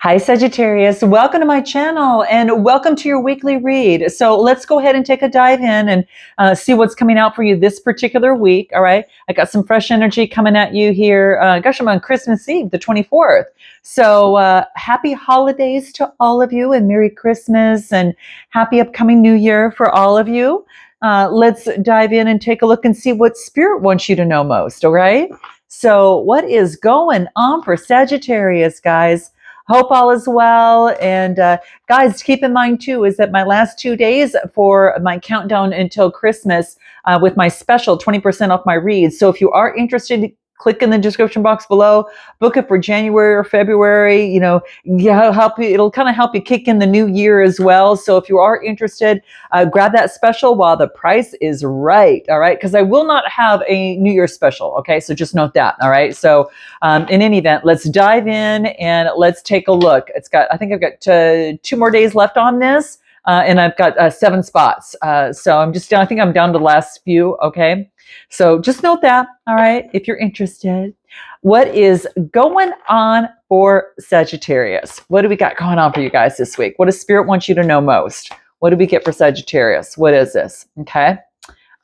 Hi, Sagittarius. Welcome to my channel and welcome to your weekly read. So let's go ahead and take a dive in and see what's coming out for you this particular week. All right. I got some fresh energy coming at you here. Gosh, I'm on Christmas Eve, the 24th. So happy holidays to all of you and Merry Christmas and happy upcoming New Year for all of you. Let's dive in and take a look and see what Spirit wants you to know most. All right. So what is going on for Sagittarius, guys? Hope all is well. And guys, keep in mind too, is that my last 2 days for my countdown until Christmas with my special 20% off my reads. So if you are interested, click in the description box below, book it for January or February, help you. It'll kind of help you kick in the new year as well. So if you are interested, grab that special while the price is right. All right. Because I will not have a New Year special. Okay. So just note that. All right. So in any event, let's dive in and let's take a look. I think I've got 2 more days left on this. And I've got 7 spots. So I think I'm down to the last few. Okay. So just note that. All right. If you're interested, what is going on for Sagittarius? What do we got going on for you guys this week? What does Spirit want you to know most? What do we get for Sagittarius? What is this? Okay.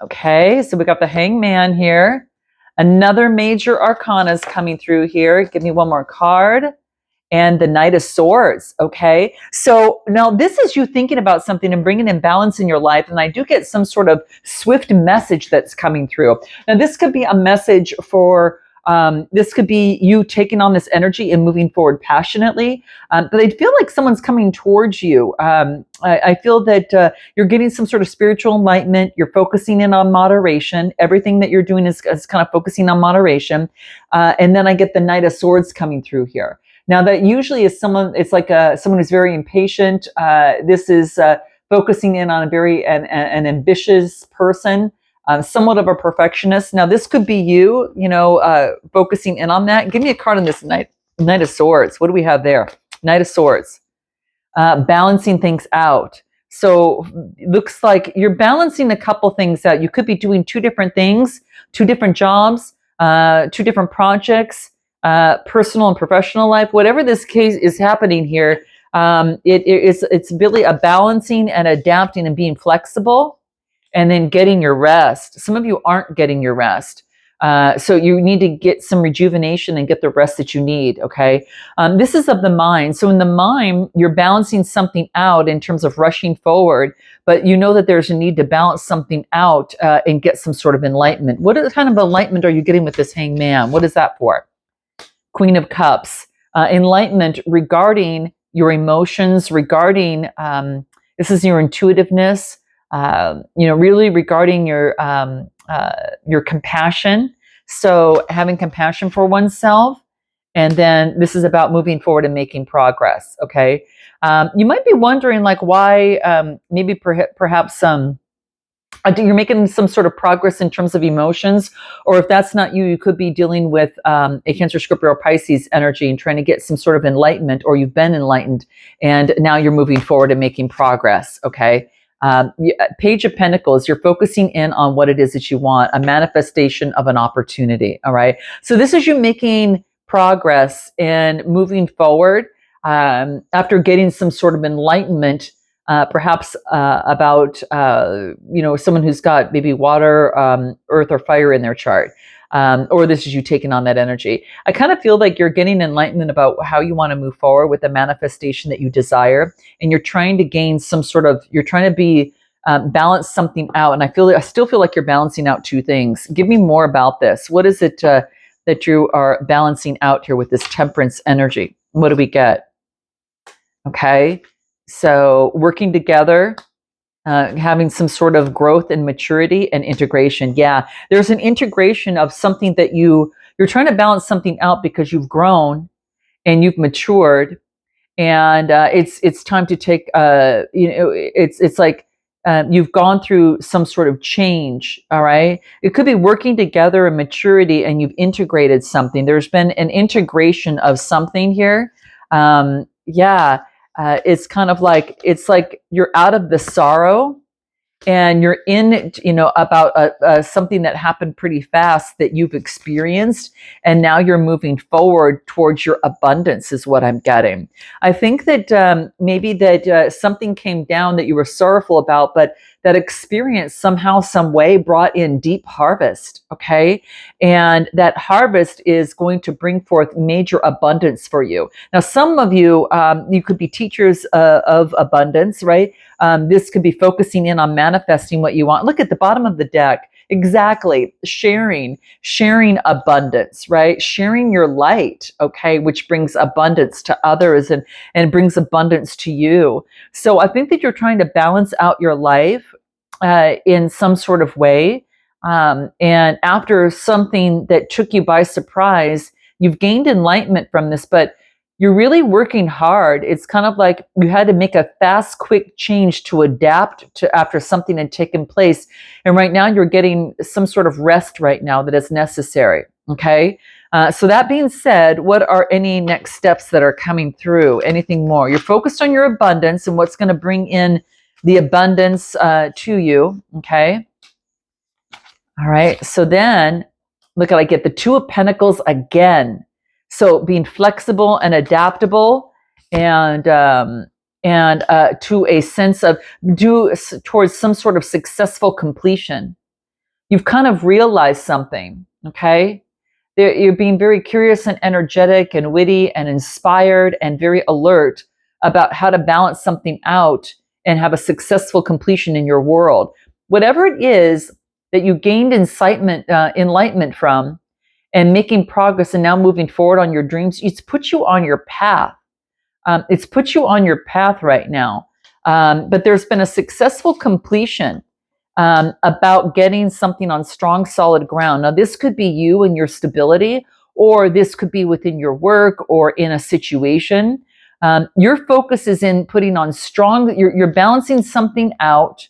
Okay. So we got the Hangman here. Another major arcana is coming through here. Give me one more card. And the Knight of Swords, okay? So now this is you thinking about something and bringing in balance in your life, and I do get some sort of swift message that's coming through. Now this could be a message for, this could be you taking on this energy and moving forward passionately, but I feel like someone's coming towards you. I feel that you're getting some sort of spiritual enlightenment. You're focusing in on moderation. Everything that you're doing is kind of focusing on moderation. And then I get the Knight of Swords coming through here. Now that usually is someone, it's like someone who's very impatient. This is focusing in on an ambitious person, somewhat of a perfectionist. Now this could be you, focusing in on that. Give me a card on this Knight of Swords. What do we have there? Knight of Swords, balancing things out. So it looks like you're balancing a couple things out. You could be doing 2 different things, 2 different jobs, 2 different projects. Personal and professional life, whatever this case is happening here, it's really a balancing and adapting and being flexible, and then getting your rest. Some of you aren't getting your rest, so you need to get some rejuvenation and get the rest that you need. Okay, this is of the mind. So in the mind, you're balancing something out in terms of rushing forward, but you know that there's a need to balance something out and get some sort of enlightenment. What kind of enlightenment are you getting with this Hangman? What is that for? Queen of Cups, enlightenment regarding your emotions, regarding this is your intuitiveness, really regarding your compassion. So having compassion for oneself, and then this is about moving forward and making progress. Okay, you might be wondering like why maybe perhaps you're making some sort of progress in terms of emotions, or if that's not you, you could be dealing with a Cancer, Scorpio, or Pisces energy and trying to get some sort of enlightenment, or you've been enlightened and now you're moving forward and making progress. Okay. Page of Pentacles, you're focusing in on what it is that you want, a manifestation of an opportunity. All right. So this is you making progress and moving forward after getting some sort of enlightenment. Perhaps about someone who's got maybe water, earth, or fire in their chart, or this is you taking on that energy. I kind of feel like you're getting enlightenment about how you want to move forward with the manifestation that you desire, and you're trying to gain you're trying to be balance something out. And I still feel like you're balancing out 2 things. Give me more about this. What is it that you are balancing out here with this Temperance energy? What do we get? Okay. So working together, having some sort of growth and maturity and integration. Yeah, there's an integration of something that you're trying to balance something out because you've grown and you've matured, and it's time to take. It's like you've gone through some sort of change. All right, it could be working together and maturity, and you've integrated something. There's been an integration of something here. Yeah. It's kind of like, it's like you're out of the sorrow and you're in, about something that happened pretty fast that you've experienced, and now you're moving forward towards your abundance is what I'm getting. I think that maybe that something came down that you were sorrowful about, but that experience somehow, some way brought in deep harvest, okay? And that harvest is going to bring forth major abundance for you. Now, some of you, you could be teachers of abundance, right? This could be focusing in on manifesting what you want. Look at the bottom of the deck. Exactly. Sharing abundance, right? Sharing your light, okay, which brings abundance to others and brings abundance to you. So I think that you're trying to balance out your life in some sort of way. And after something that took you by surprise, you've gained enlightenment from this, but you're really working hard. It's kind of like you had to make a fast, quick change to adapt to after something had taken place. And right now you're getting some sort of rest right now that is necessary. Okay. So that being said, what are any next steps that are coming through? Anything more? You're focused on your abundance and what's going to bring in the abundance to you. Okay. All right. So then look, I get the Two of Pentacles again. So being flexible and adaptable, and to a sense of towards some sort of successful completion. You've kind of realized something, okay? You're being very curious and energetic and witty and inspired and very alert about how to balance something out and have a successful completion in your world. Whatever it is that you gained enlightenment from, and making progress and now moving forward on your dreams, it's put you on your path. It's put you on your path right now. But there's been a successful completion about getting something on strong, solid ground. Now, this could be you and your stability, or this could be within your work or in a situation. Your focus is in putting on strong, you're balancing something out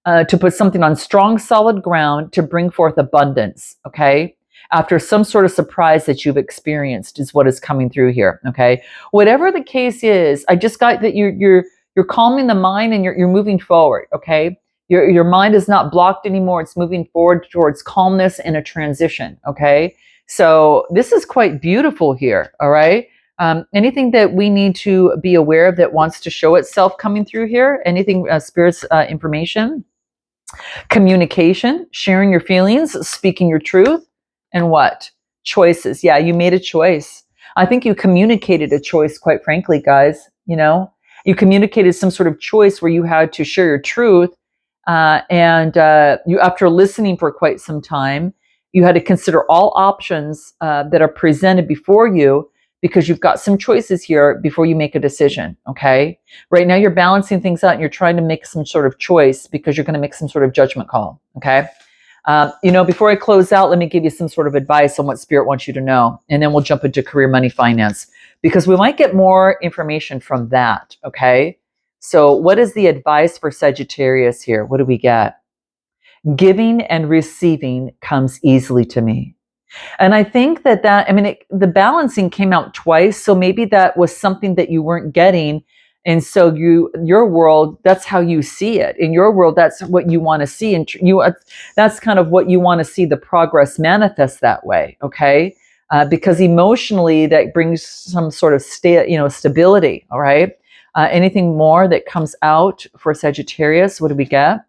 to put something on strong, solid ground to bring forth abundance, okay? After some sort of surprise that you've experienced is what is coming through here, okay? Whatever the case is, I just got that you're calming the mind and you're moving forward, okay? Your mind is not blocked anymore. It's moving forward towards calmness and a transition, okay? So this is quite beautiful here, all right? Anything that we need to be aware of that wants to show itself coming through here? Anything, Spirit's information? Communication, sharing your feelings, speaking your truth, and what? Choices. Yeah, you made a choice. I think you communicated a choice, quite frankly, guys. You communicated some sort of choice where you had to share your truth. And you, after listening for quite some time, you had to consider all options that are presented before you, because you've got some choices here before you make a decision, okay? Right now you're balancing things out and you're trying to make some sort of choice because you're going to make some sort of judgment call, okay? Before I close out, let me give you some sort of advice on what Spirit wants you to know, and then we'll jump into career, money, finance, because we might get more information from that, okay? So what is the advice for Sagittarius here? What do we get? Giving and receiving comes easily to me. And I think the balancing came out twice. So maybe that was something that you weren't getting. And so your world, that's how you see it. In your world, that's what you want to see. And that's kind of what you want to see the progress manifest that way. Okay. Because emotionally that brings some sort of stability. All right. Anything more that comes out for Sagittarius? What do we get?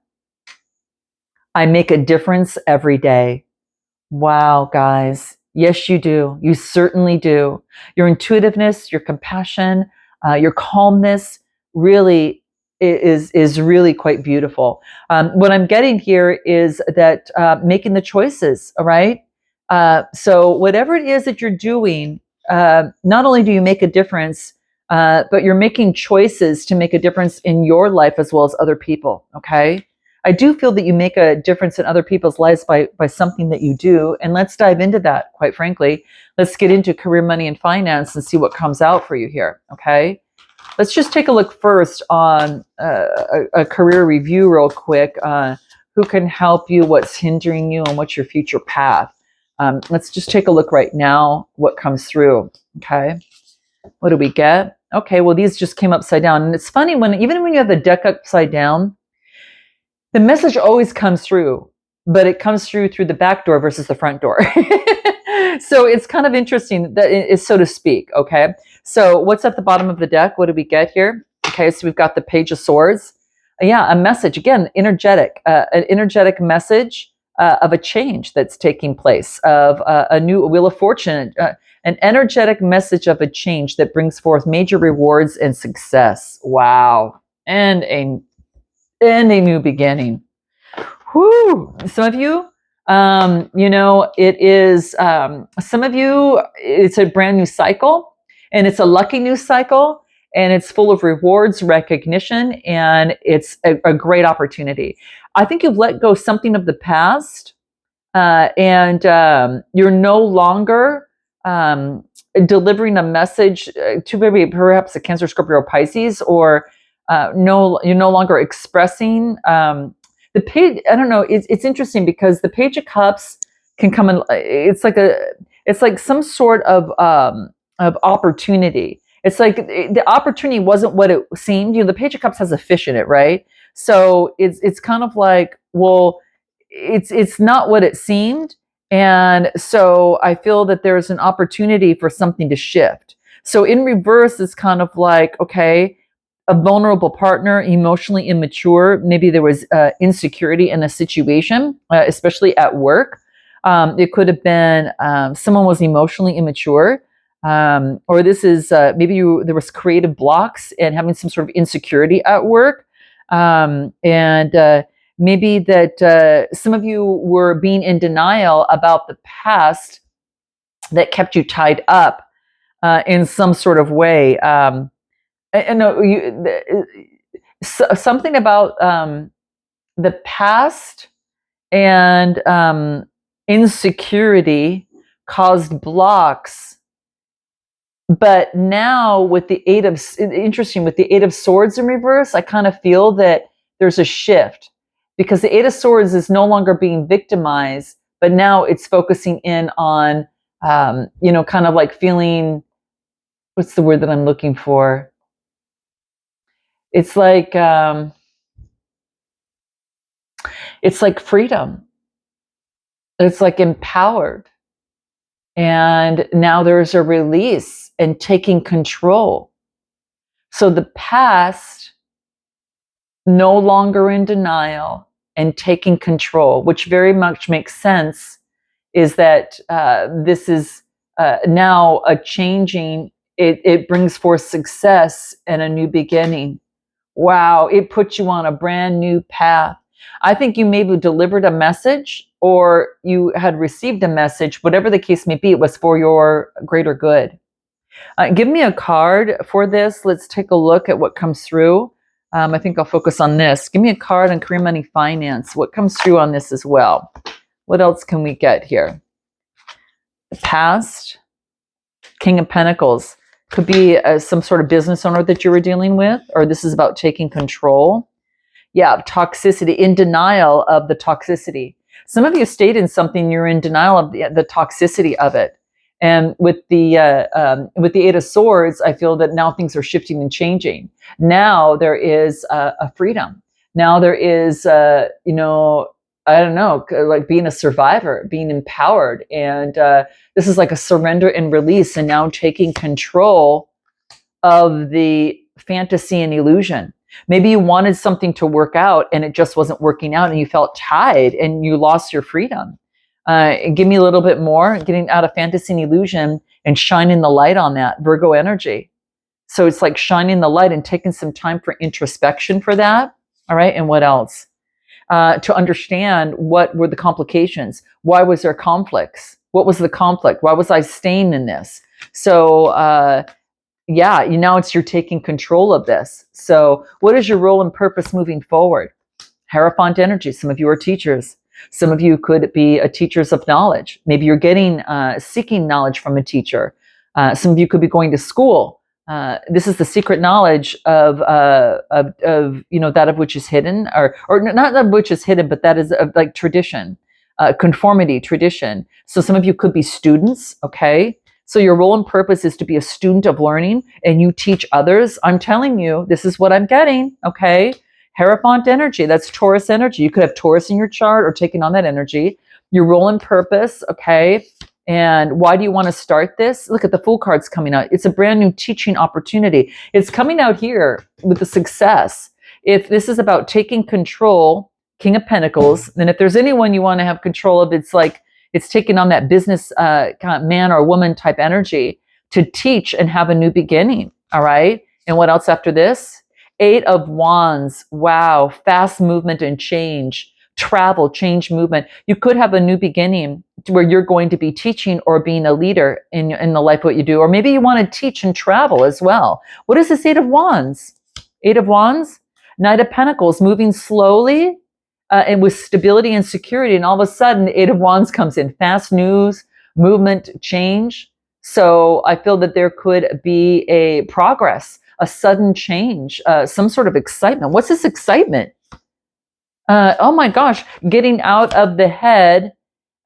I make a difference every day. Wow, guys. Yes, you do. You certainly do. Your intuitiveness, your compassion, your calmness really is really quite beautiful. What I'm getting here is that making the choices, all right? So whatever it is that you're doing, not only do you make a difference, but you're making choices to make a difference in your life as well as other people, okay? I do feel that you make a difference in other people's lives by something that you do. And let's dive into that, quite frankly. Let's get into career, money, and finance and see what comes out for you here, okay? Let's just take a look first on a career review real quick. Who can help you, what's hindering you, and what's your future path? Let's just take a look right now what comes through, okay? What do we get? Okay, well, these just came upside down. And it's funny, even when you have the deck upside down, The message always comes through, but it comes through the back door versus the front door. So it's kind of interesting that it is, so to speak. Okay. So what's at the bottom of the deck? What do we get here? Okay. So we've got the Page of Swords. Yeah. A message, again, energetic, an energetic message of a change that's taking place, of a new Wheel of Fortune, an energetic message of a change that brings forth major rewards and success. Wow. And a new beginning. Whew. Some of you, it is, some of you, it's a brand new cycle, and it's a lucky new cycle, and it's full of rewards, recognition, and it's a great opportunity. I think you've let go something of the past, and you're no longer delivering a message to maybe perhaps a Cancer, Scorpio, or Pisces, or you're no longer expressing the page. I don't know. It's interesting because the Page of Cups can come in. It's like some sort of opportunity. It's like the opportunity wasn't what it seemed. The Page of Cups has a fish in it, right? So it's kind of like, well, it's not what it seemed, and so I feel that there's an opportunity for something to shift. So in reverse, it's kind of like, okay, a vulnerable partner, emotionally immature. Maybe there was insecurity in a situation, especially at work. It could have been someone was emotionally immature, or this is maybe there was creative blocks and having some sort of insecurity at work, and maybe that some of you were being in denial about the past that kept you tied up in some sort of way. I know something about the past and insecurity caused blocks, but now with the Eight of Swords in reverse, I kind of feel that there's a shift, because the Eight of Swords is no longer being victimized, but now it's focusing in on kind of like feeling, what's the word that I'm looking for? It's like freedom. It's like empowered. And now there's a release and taking control. So the past, no longer in denial and taking control, which very much makes sense, is that this is now a changing, it brings forth success and a new beginning. Wow, it puts you on a brand new path. I think you maybe delivered a message, or you had received a message, whatever the case may be, it was for your greater good. Give me a card for this. Let's take a look at what comes through. I think I'll focus on this. Give me a card on career, money, finance. What comes through on this as well? What else can we get here? The past, King of Pentacles. Could be some sort of business owner that you were dealing with, or this is about taking control. Yeah, toxicity, in denial of the toxicity. Some of you stayed in something, you're in denial of the toxicity of it. And with the Eight of Swords, I feel that now things are shifting and changing. Now there is a freedom. Now there is, I don't know, like being a survivor, being empowered. And this is like a surrender and release, and now taking control of the fantasy and illusion. Maybe you wanted something to work out and it just wasn't working out, and you felt tied and you lost your freedom. Give me a little bit more, getting out of fantasy and illusion and shining the light on that, Virgo energy. So it's like shining the light and taking some time for introspection for that. All right. And what else? To understand what were the complications. Why was there conflicts? What was the conflict? Why was I staying in this? So, now you're taking control of this. So what is your role and purpose moving forward? Hierophant energy. Some of you are teachers. Some of you could be teachers of knowledge. Maybe you're getting, seeking knowledge from a teacher. Some of you could be going to school. This is the secret knowledge of that of which is hidden, or not of which is hidden, but that is like tradition, conformity, tradition. So some of you could be students. Okay. So your role and purpose is to be a student of learning, and you teach others. I'm telling you, this is what I'm getting. Okay. Hierophant energy, that's Taurus energy. You could have Taurus in your chart or taking on that energy. Your role and purpose, okay? And why do you want to start this? Look at the Fool cards coming out. It's a brand new teaching opportunity. It's coming out here with the success. If this is about taking control, King of Pentacles, and if there's anyone you want to have control of, it's like it's taking on that business kind of man or woman type energy to teach and have a new beginning, all right? And what else after this? 8 of Wands. Wow, fast movement and change. Travel, change, movement. You could have a new beginning where you're going to be teaching or being a leader in the life of what you do. Or maybe you want to teach and travel as well. What is this 8 of Wands? 8 of Wands, Knight of Pentacles, moving slowly and with stability and security. And all of a sudden, the 8 of Wands comes in. Fast news, movement, change. So I feel that there could be a progress, a sudden change, some sort of excitement. What's this excitement? Oh my gosh, getting out of the head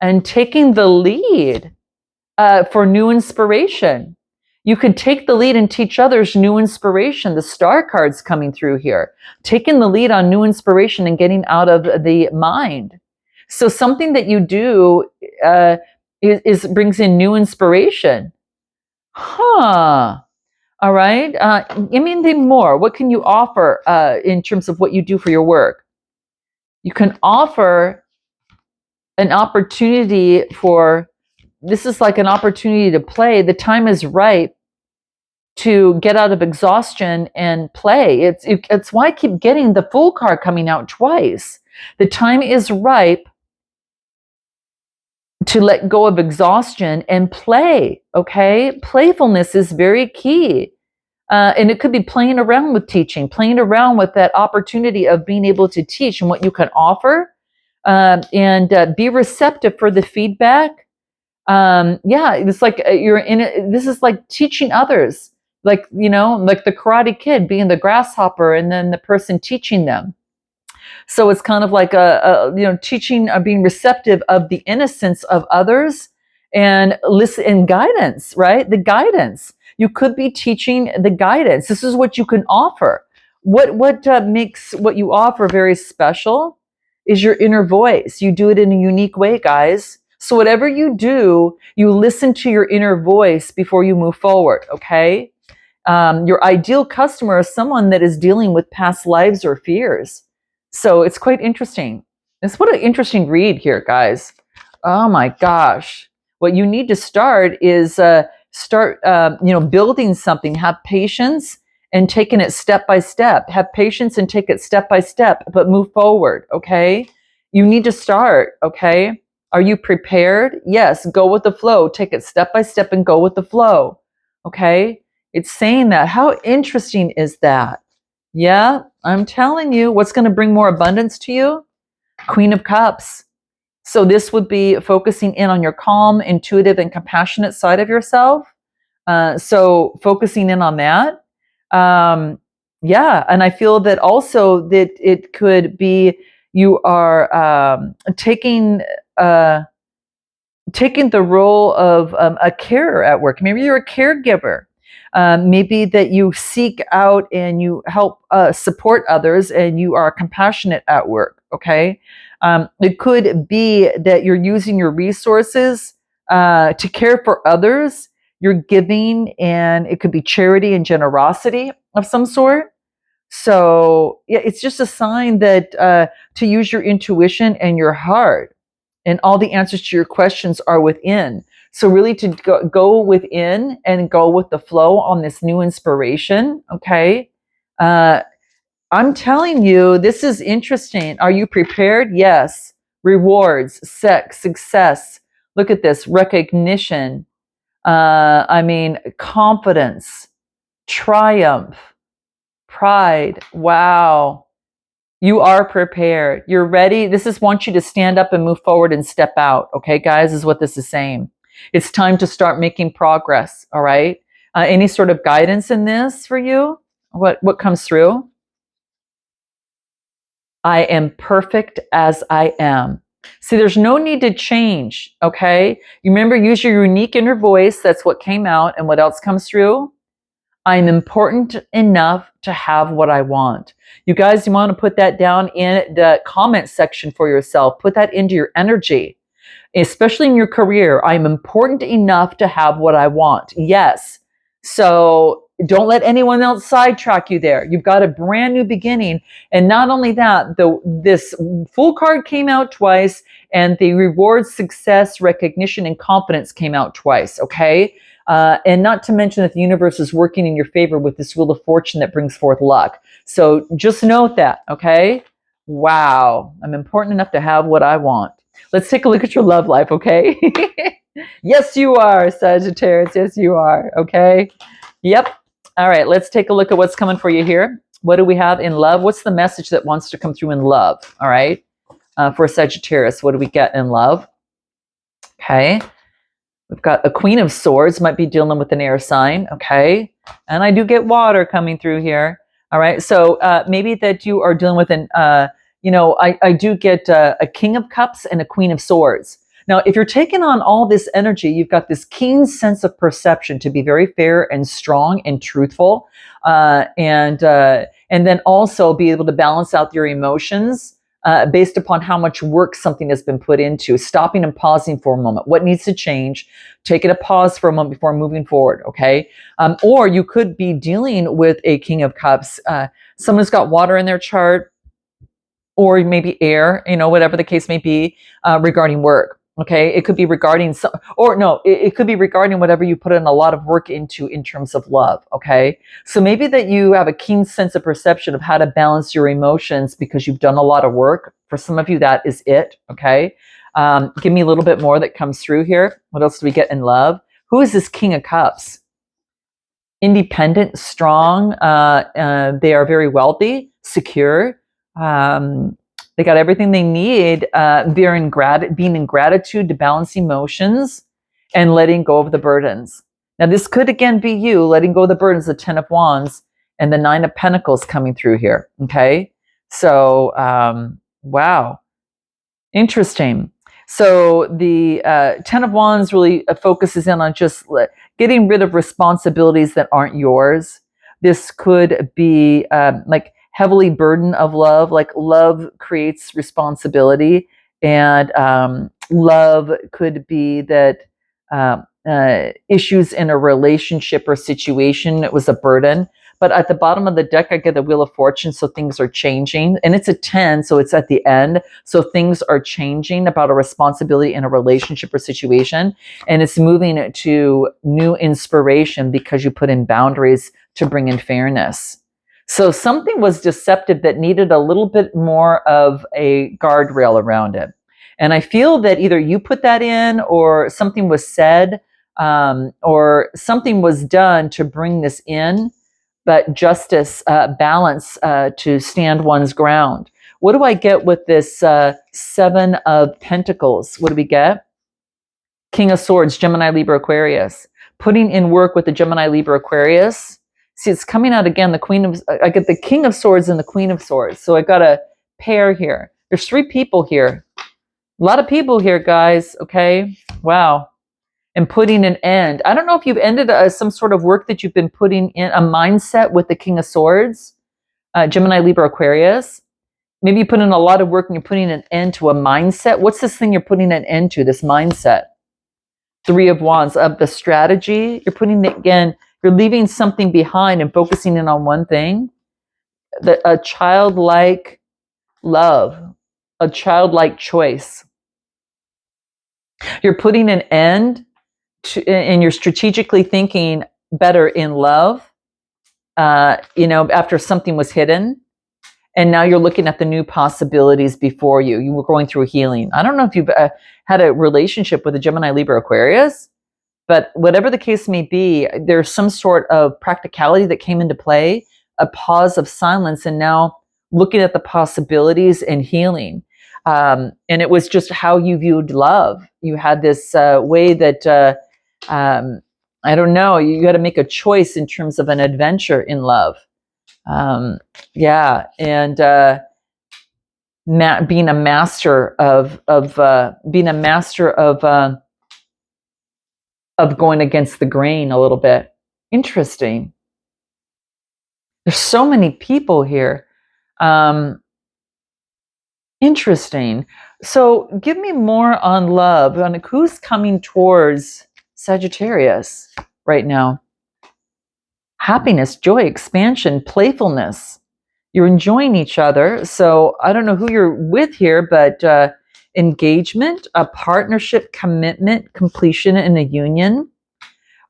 and taking the lead for new inspiration. You could take the lead and teach others new inspiration. The star card's coming through here. Taking the lead on new inspiration and getting out of the mind. So something that you do brings in new inspiration. Huh. All right. Anything more? What can you offer in terms of what you do for your work? You can offer an opportunity for, this is like an opportunity to play. The time is ripe to get out of exhaustion and play. It's why I keep getting the Fool card coming out twice. The time is ripe to let go of exhaustion and play, okay? Playfulness is very key. And it could be playing around with teaching, playing around with that opportunity of being able to teach and what you can offer, and be receptive for the feedback. Yeah, it's like this is like teaching others, like, like the Karate Kid being the grasshopper and then the person teaching them. So it's kind of like teaching, being receptive of the innocence of others and listen and guidance, right? The guidance. You could be teaching the guidance. This is what you can offer. What makes what you offer very special is your inner voice. You do it in a unique way, guys. So whatever you do, you listen to your inner voice before you move forward, okay? Your ideal customer is someone that is dealing with past lives or fears. So it's quite interesting. What an interesting read here, guys. Oh my gosh. What you need to start is building something. Have patience and taking it step by step. Have patience and take it step by step, but move forward, okay? You need to start, okay? Are you prepared? Yes, go with the flow. Take it step by step and go with the flow, okay? It's saying that. How interesting is that? Yeah, I'm telling you, what's going to bring more abundance to you? Queen of Cups. So this would be focusing in on your calm, intuitive, and compassionate side of yourself. So focusing in on that. Yeah, and I feel that also that it could be you are taking the role of a carer at work. Maybe you're a caregiver. Maybe that you seek out and you help support others and you are compassionate at work, okay? It could be that you're using your resources to care for others. You're giving, and it could be charity and generosity of some sort. So yeah, it's just a sign that to use your intuition and your heart, and all the answers to your questions are within. So really to go within and go with the flow on this new inspiration, okay? I'm telling you, this is interesting. Are you prepared? Yes. Rewards, sex, success. Look at this, recognition. Confidence, triumph, pride. Wow. You are prepared. You're ready. This is wants you to stand up and move forward and step out. Okay, guys, is what this is saying. It's time to start making progress. All right. Any sort of guidance in this for you? What comes through? I am perfect as I am. See, there's no need to change. Okay. You remember, use your unique inner voice. That's what came out. And what else comes through? I'm important enough to have what I want. You guys, you want to put that down in the comment section for yourself. Put that into your energy, especially in your career. I'm important enough to have what I want. Yes. So don't let anyone else sidetrack you there. You've got a brand new beginning. And not only that, this Fool card came out twice, and the reward, success, recognition, and confidence came out twice. Okay. And not to mention that the universe is working in your favor with this Wheel of Fortune that brings forth luck. So just note that. Okay. Wow. I'm important enough to have what I want. Let's take a look at your love life, okay? Yes, you are, Sagittarius. Yes, you are, okay? Yep. All right, let's take a look at what's coming for you here. What do we have in love? What's the message that wants to come through in love, all right? For Sagittarius, what do we get in love? Okay. We've got a Queen of Swords, might be dealing with an air sign, okay? And I do get water coming through here, all right? So maybe that you are dealing with an... I do get a King of Cups and a Queen of Swords. Now, if you're taking on all this energy, you've got this keen sense of perception to be very fair and strong and truthful, and then also be able to balance out your emotions based upon how much work something has been put into. Stopping and pausing for a moment. What needs to change? Taking a pause for a moment before moving forward, okay? Or you could be dealing with a King of Cups. Someone's got water in their chart, or maybe air, whatever the case may be, regarding work. Okay, it could be regarding it could be regarding whatever you put in a lot of work into in terms of love. Okay, so maybe that you have a keen sense of perception of how to balance your emotions because you've done a lot of work. For some of you, that is it. Okay, give me a little bit more that comes through here. What else do we get in love? Who is this King of Cups? Independent, strong. They are very wealthy, secure. They got everything they need. They're being in gratitude to balance emotions and letting go of the burdens. Now, this could again be you letting go of the burdens, the 10 of Wands and the 9 of Pentacles coming through here. Okay. So, wow. Interesting. So the 10 of Wands really focuses in on just getting rid of responsibilities that aren't yours. This could be like heavily burden of love, like love creates responsibility, and love could be that issues in a relationship or situation, it was a burden. But at the bottom of the deck, I get the Wheel of Fortune, so things are changing. And it's a 10, so it's at the end. So things are changing about a responsibility in a relationship or situation. And it's moving to new inspiration because you put in boundaries to bring in fairness. So something was deceptive that needed a little bit more of a guardrail around it. And I feel that either you put that in or something was said or something was done to bring this in. But justice, balance to stand one's ground. What do I get with this 7 of Pentacles? What do we get? King of Swords, Gemini, Libra, Aquarius. Putting in work with the Gemini, Libra, Aquarius. See, it's coming out again. I get the King of Swords and the Queen of Swords. So I got a pair here. There's 3 people here. A lot of people here, guys. Okay. Wow. And putting an end. I don't know if you've ended some sort of work that you've been putting in, a mindset with the King of Swords, Gemini, Libra, Aquarius. Maybe you put in a lot of work and you're putting an end to a mindset. What's this thing you're putting an end to, this mindset? 3 of Wands, of the strategy. You're putting it again, you're leaving something behind and focusing in on one thing. A childlike love, a childlike choice. You're putting an end and you're strategically thinking better in love, after something was hidden. And now you're looking at the new possibilities before you. You were going through healing. I don't know if you've had a relationship with a Gemini, Libra, Aquarius, but whatever the case may be, there's some sort of practicality that came into play, a pause of silence, and now looking at the possibilities and healing. And it was just how you viewed love. You had this way that... I don't know. You got to make a choice in terms of an adventure in love. Yeah, and being a master of going against the grain a little bit. Interesting. There's so many people here. Interesting. So give me more on love, on who's coming towards Sagittarius right now. Happiness, joy, expansion, playfulness. You're enjoying each other. So I don't know who you're with here, but engagement, a partnership, commitment, completion, and a union.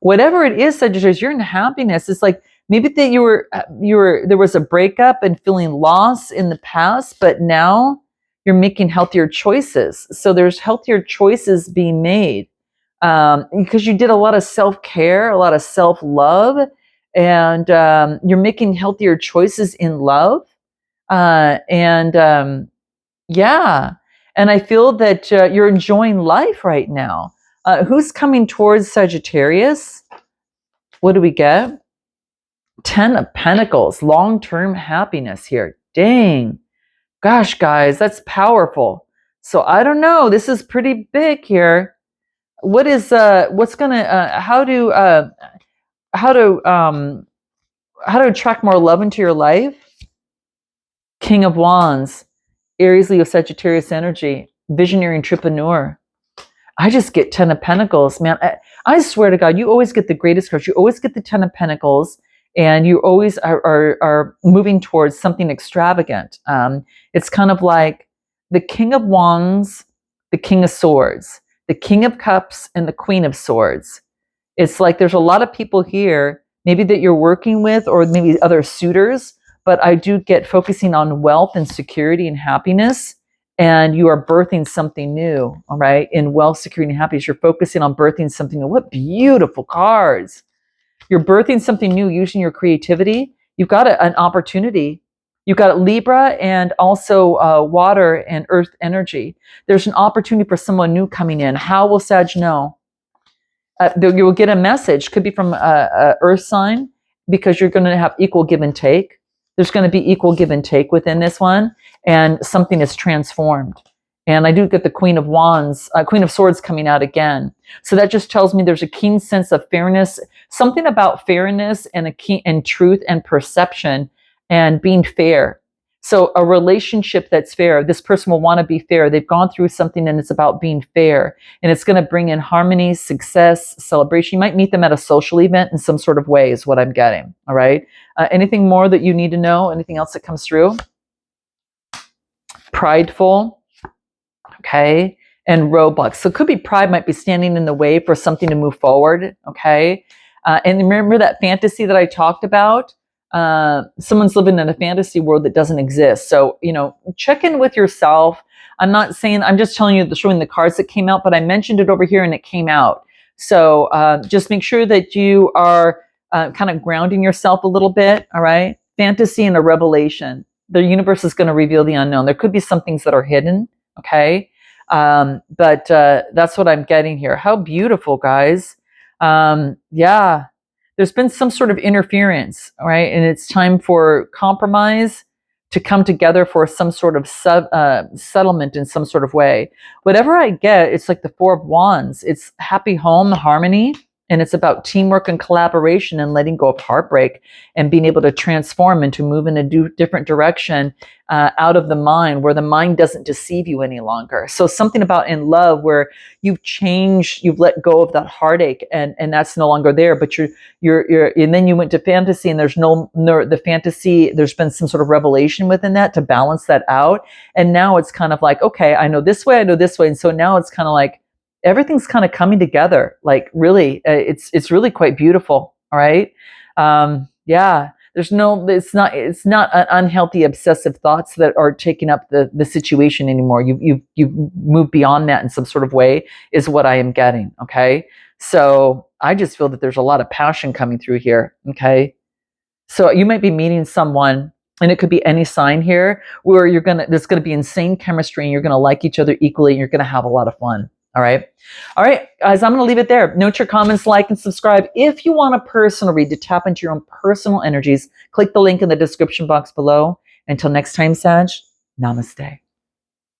Whatever it is, Sagittarius, you're in happiness. It's like maybe that there was a breakup and feeling loss in the past, but now you're making healthier choices. So there's healthier choices being made because you did a lot of self-care, a lot of self-love, and you're making healthier choices in love. Yeah, and I feel that you're enjoying life right now. Who's coming towards Sagittarius? What do we get? 10 of Pentacles, long-term happiness here. Dang. Gosh, guys, that's powerful. So I don't know. This is pretty big here. What's gonna, how to attract more love into your life? King of Wands, Aries, Leo, Sagittarius energy, visionary entrepreneur. I just get 10 of Pentacles, man. I swear to God, you always get the greatest cards. You always get the 10 of Pentacles, and you always are moving towards something extravagant. It's kind of like the King of Wands, the King of Swords, the King of Cups, and the Queen of Swords. It's like there's a lot of people here, maybe that you're working with, or maybe other suitors, but I do get focusing on wealth and security and happiness. And you are birthing something new, all right? In wealth, security, and happiness, you're focusing on birthing something new. What beautiful cards. You're birthing something new using your creativity. You've got an opportunity. You've got Libra and also water and earth energy. There's an opportunity for someone new coming in. How will Sag know? You will get a message. Could be from a earth sign, because you're going to have equal give and take. There's going to be equal give and take within this one, and something is transformed. And I do get the Queen of Wands, Queen of Swords coming out again. So that just tells me there's a keen sense of fairness, something about fairness and and truth and perception and being fair. So a relationship that's fair, this person will want to be fair. They've gone through something and it's about being fair. And it's going to bring in harmony, success, celebration. You might meet them at a social event in some sort of way is what I'm getting. All right. Anything more that you need to know? Anything else that comes through? Prideful. Okay. And roadblocks. So it could be pride might be standing in the way for something to move forward. Okay. And remember that fantasy that I talked about? Someone's living in a fantasy world that doesn't exist. So, check in with yourself. I'm not saying, I'm just telling you, showing the cards that came out, but I mentioned it over here and it came out. So just make sure that you are kind of grounding yourself a little bit. All right. Fantasy and a revelation. The universe is going to reveal the unknown. There could be some things that are hidden. Okay. But that's what I'm getting here. How beautiful, guys. Yeah. There's been some sort of interference, right? And it's time for compromise to come together for some sort of settlement in some sort of way. Whatever I get, it's like the Four of Wands. It's happy home, harmony, and it's about teamwork and collaboration and letting go of heartbreak and being able to transform and to move in a different direction out of the mind, where the mind doesn't deceive you any longer. So something about in love where you've changed, you've let go of that heartache, and that's no longer there. But you're and then you went to fantasy, and there's no the fantasy. There's been some sort of revelation within that to balance that out. And now it's kind of like, okay, I know this way, and so now it's kind of like everything's kind of coming together. Like really, it's really quite beautiful. All right, yeah. It's not an unhealthy obsessive thoughts that are taking up the situation anymore. You've moved beyond that in some sort of way is what I am getting. Okay. So I just feel that there's a lot of passion coming through here. Okay. So you might be meeting someone, and it could be any sign here, where there's going to be insane chemistry and you're going to like each other equally and you're going to have a lot of fun. All right. All right, guys, I'm going to leave it there. Note your comments, like, and subscribe. If you want a personal read to tap into your own personal energies, click the link in the description box below. Until next time, Sag, namaste.